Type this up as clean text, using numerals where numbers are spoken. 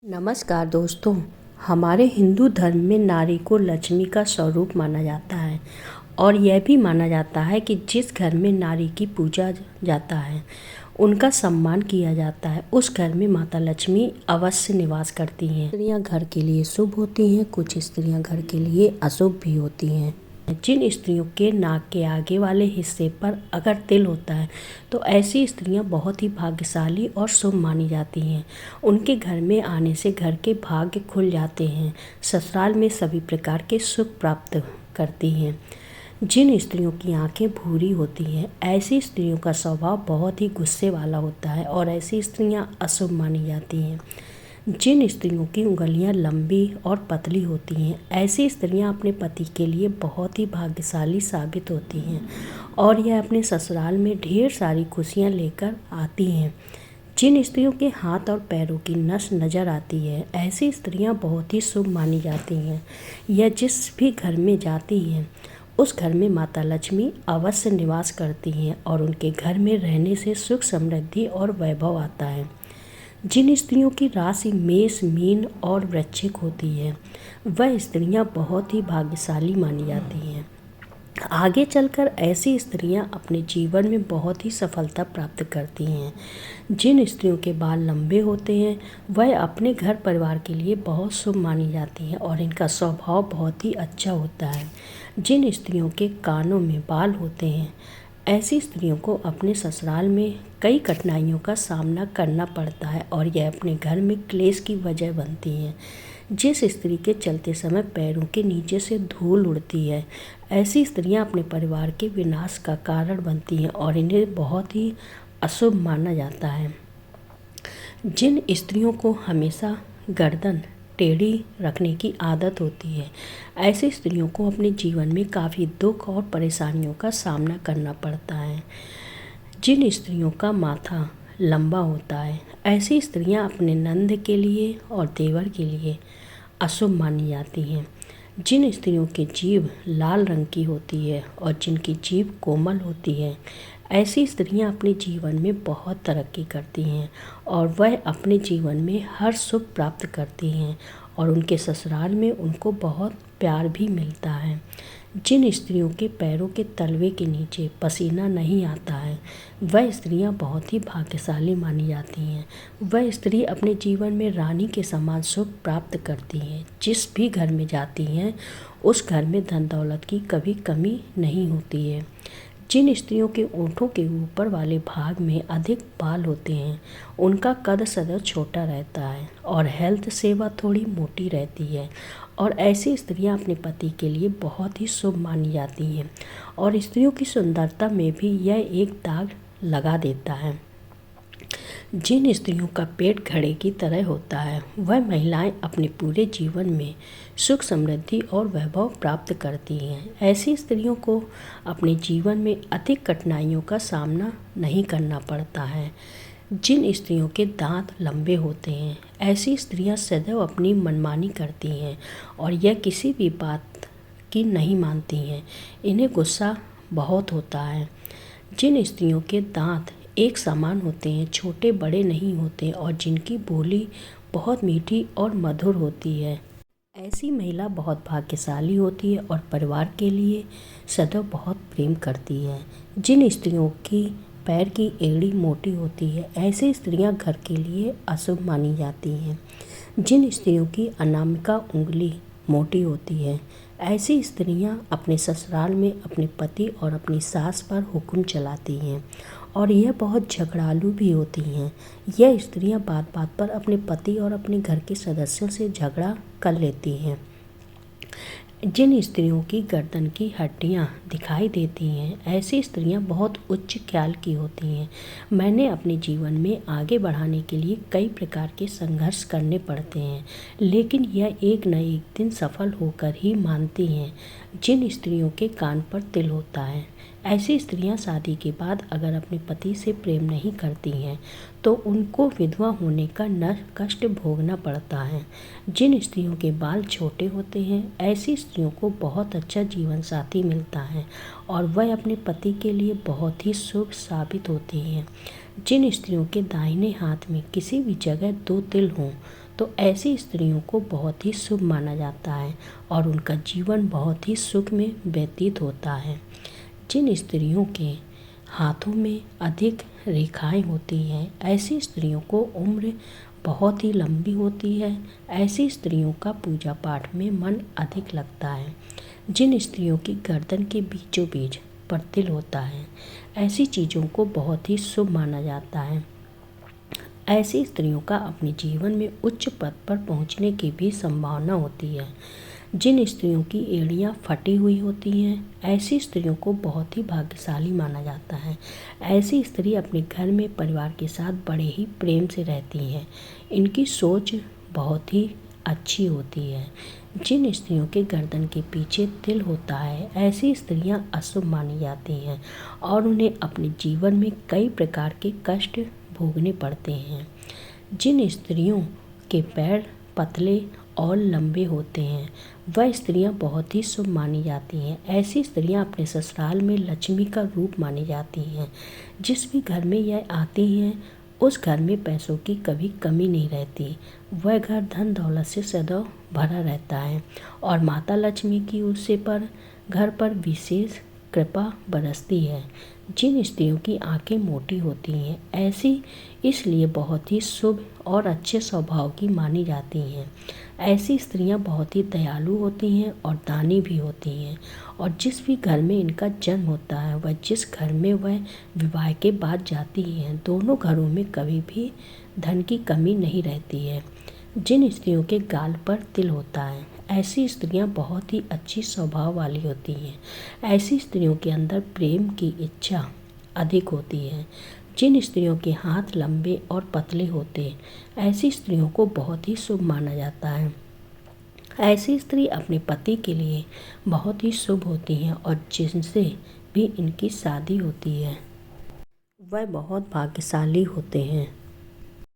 नमस्कार दोस्तों। हमारे हिंदू धर्म में नारी को लक्ष्मी का स्वरूप माना जाता है और यह भी माना जाता है कि जिस घर में नारी की पूजा जाता है, उनका सम्मान किया जाता है, उस घर में माता लक्ष्मी अवश्य निवास करती हैं। स्त्रियां घर के लिए शुभ होती हैं, कुछ स्त्रियां घर के लिए अशुभ भी होती हैं। जिन स्त्रियों के नाक के आगे वाले हिस्से पर अगर तिल होता है तो ऐसी स्त्रियां बहुत ही भाग्यशाली और शुभ मानी जाती हैं। उनके घर में आने से घर के भाग्य खुल जाते हैं, ससुराल में सभी प्रकार के सुख प्राप्त करती हैं। जिन स्त्रियों की आंखें भूरी होती हैं, ऐसी स्त्रियों का स्वभाव बहुत ही गुस्से वाला होता है और ऐसी स्त्रियां अशुभ मानी जाती हैं। जिन स्त्रियों की उंगलियां लंबी और पतली होती हैं, ऐसी स्त्रियां अपने पति के लिए बहुत ही भाग्यशाली साबित होती हैं और यह अपने ससुराल में ढेर सारी खुशियां लेकर आती हैं। जिन स्त्रियों के हाथ और पैरों की नस नज़र आती है, ऐसी स्त्रियां बहुत ही शुभ मानी जाती हैं। यह जिस भी घर में जाती हैं, उस घर में माता लक्ष्मी अवश्य निवास करती हैं और उनके घर में रहने से सुख समृद्धि और वैभव आता है। जिन स्त्रियों की राशि मेष, मीन और वृश्चिक होती है, वह स्त्रियां बहुत ही भाग्यशाली मानी जाती हैं। आगे चलकर ऐसी स्त्रियां अपने जीवन में बहुत ही सफलता प्राप्त करती हैं। जिन स्त्रियों के बाल लंबे होते हैं, वह अपने घर परिवार के लिए बहुत शुभ मानी जाती हैं और इनका स्वभाव बहुत ही अच्छा होता है। जिन स्त्रियों के कानों में बाल होते हैं, ऐसी स्त्रियों को अपने ससुराल में कई कठिनाइयों का सामना करना पड़ता है और यह अपने घर में क्लेश की वजह बनती हैं। जिस स्त्री के चलते समय पैरों के नीचे से धूल उड़ती है, ऐसी स्त्रियां अपने परिवार के विनाश का कारण बनती हैं और इन्हें बहुत ही अशुभ माना जाता है। जिन स्त्रियों को हमेशा गर्दन टेढ़ी रखने की आदत होती है, ऐसी स्त्रियों को अपने जीवन में काफ़ी दुख और परेशानियों का सामना करना पड़ता है। जिन स्त्रियों का माथा लंबा होता है, ऐसी स्त्रियां अपने नंद के लिए और देवर के लिए अशुभ मानी जाती हैं। जिन स्त्रियों की जीभ लाल रंग की होती है और जिनकी जीभ कोमल होती है, ऐसी स्त्रियां अपने जीवन में बहुत तरक्की करती हैं और वह अपने जीवन में हर सुख प्राप्त करती हैं और उनके ससुराल में उनको बहुत प्यार भी मिलता है। जिन स्त्रियों के पैरों के तलवे के नीचे पसीना नहीं आता है, वह स्त्रियां बहुत ही भाग्यशाली मानी जाती हैं। वह स्त्री अपने जीवन में रानी के समान सुख प्राप्त करती हैं। जिस भी घर में जाती हैं, उस घर में धन दौलत की कभी कमी नहीं होती है। जिन स्त्रियों के ओंठों के ऊपर वाले भाग में अधिक बाल होते हैं, उनका कद सदैव छोटा रहता है और हेल्थ सेवा थोड़ी मोटी रहती है और ऐसी स्त्रियां अपने पति के लिए बहुत ही शुभ मानी जाती हैं और स्त्रियों की सुंदरता में भी यह एक दाग लगा देता है। जिन स्त्रियों का पेट घड़े की तरह होता है, वह महिलाएं अपने पूरे जीवन में सुख समृद्धि और वैभव प्राप्त करती हैं। ऐसी स्त्रियों को अपने जीवन में अधिक कठिनाइयों का सामना नहीं करना पड़ता है। जिन स्त्रियों के दांत लंबे होते हैं, ऐसी स्त्रियां सदैव अपनी मनमानी करती हैं और यह किसी भी बात की नहीं मानती हैं। इन्हें गुस्सा बहुत होता है। जिन स्त्रियों के दांत एक समान होते हैं, छोटे बड़े नहीं होते और जिनकी बोली बहुत मीठी और मधुर होती है, ऐसी महिला बहुत भाग्यशाली होती है और परिवार के लिए सदैव बहुत प्रेम करती है। जिन स्त्रियों की पैर की एड़ी मोटी होती है, ऐसी स्त्रियां घर के लिए अशुभ मानी जाती हैं। जिन स्त्रियों की अनामिका उंगली मोटी होती है, ऐसी स्त्रियां अपने ससुराल में अपने पति और अपनी सास पर हुक्म चलाती हैं और यह बहुत झगड़ालू भी होती हैं। यह स्त्रियां बात बात पर अपने पति और अपने घर के सदस्यों से झगड़ा कर लेती हैं। जिन स्त्रियों की गर्दन की हड्डियां दिखाई देती हैं, ऐसी स्त्रियां बहुत उच्च ख्याल की होती हैं। मैंने अपने जीवन में आगे बढ़ाने के लिए कई प्रकार के संघर्ष करने पड़ते हैं, लेकिन यह एक न एक दिन सफल होकर ही मानती हैं। जिन स्त्रियों के कान पर तिल होता है, ऐसी स्त्रियां शादी के बाद अगर अपने पति से प्रेम नहीं करती हैं, तो उनको विधवा होने का न कष्ट भोगना पड़ता है। जिन स्त्रियों के बाल छोटे होते हैं, ऐसी स्त्रियों को बहुत अच्छा जीवन साथी मिलता है और वह अपने पति के लिए बहुत ही शुभ साबित होती हैं। जिन स्त्रियों के दाहिने हाथ में किसी भी जगह 2 तिल हों, तो ऐसी स्त्रियों को बहुत ही शुभ माना जाता है और उनका जीवन बहुत ही सुख में व्यतीत होता है। जिन स्त्रियों के हाथों में अधिक रेखाएं होती हैं, ऐसी स्त्रियों को उम्र बहुत ही लंबी होती है। ऐसी स्त्रियों का पूजा पाठ में मन अधिक लगता है। जिन स्त्रियों की गर्दन के बीचों बीच पर तिल होता है, ऐसी चीज़ों को बहुत ही शुभ माना जाता है। ऐसी स्त्रियों का अपने जीवन में उच्च पद पर पहुंचने की भी संभावना होती है। जिन स्त्रियों की एड़ियाँ फटी हुई होती हैं, ऐसी स्त्रियों को बहुत ही भाग्यशाली माना जाता है। ऐसी स्त्री अपने घर में परिवार के साथ बड़े ही प्रेम से रहती हैं। इनकी सोच बहुत ही अच्छी होती है। जिन स्त्रियों के गर्दन के पीछे तिल होता है, ऐसी स्त्रियां अशुभ मानी जाती हैं और उन्हें अपने जीवन में कई प्रकार के कष्ट भोगने पड़ते हैं। जिन स्त्रियों के पैर पतले और लंबे होते हैं, वह स्त्रियां बहुत ही शुभ मानी जाती हैं। ऐसी स्त्रियां अपने ससुराल में लक्ष्मी का रूप मानी जाती हैं। जिस भी घर में यह आती हैं, उस घर में पैसों की कभी कमी नहीं रहती। वह घर धन दौलत से सदैव भरा रहता है और माता लक्ष्मी की उससे पर घर पर विशेष कृपा बरसती है। जिन स्त्रियों की आंखें मोटी होती हैं, ऐसी इसलिए बहुत ही शुभ और अच्छे स्वभाव की मानी जाती हैं। ऐसी स्त्रियां बहुत ही दयालु होती हैं और दानी भी होती हैं और जिस भी घर में इनका जन्म होता है, वह जिस घर में वह विवाह के बाद जाती हैं, दोनों घरों में कभी भी धन की कमी नहीं रहती है। जिन स्त्रियों के गाल पर तिल होता है, ऐसी स्त्रियां बहुत ही अच्छी स्वभाव वाली होती हैं। ऐसी स्त्रियों के अंदर प्रेम की इच्छा अधिक होती है। जिन स्त्रियों के हाथ लंबे और पतले होते, ऐसी स्त्रियों को बहुत ही शुभ माना जाता है। ऐसी स्त्री अपने पति के लिए बहुत ही शुभ होती हैं और जिनसे भी इनकी शादी होती है, वह बहुत भाग्यशाली होते हैं।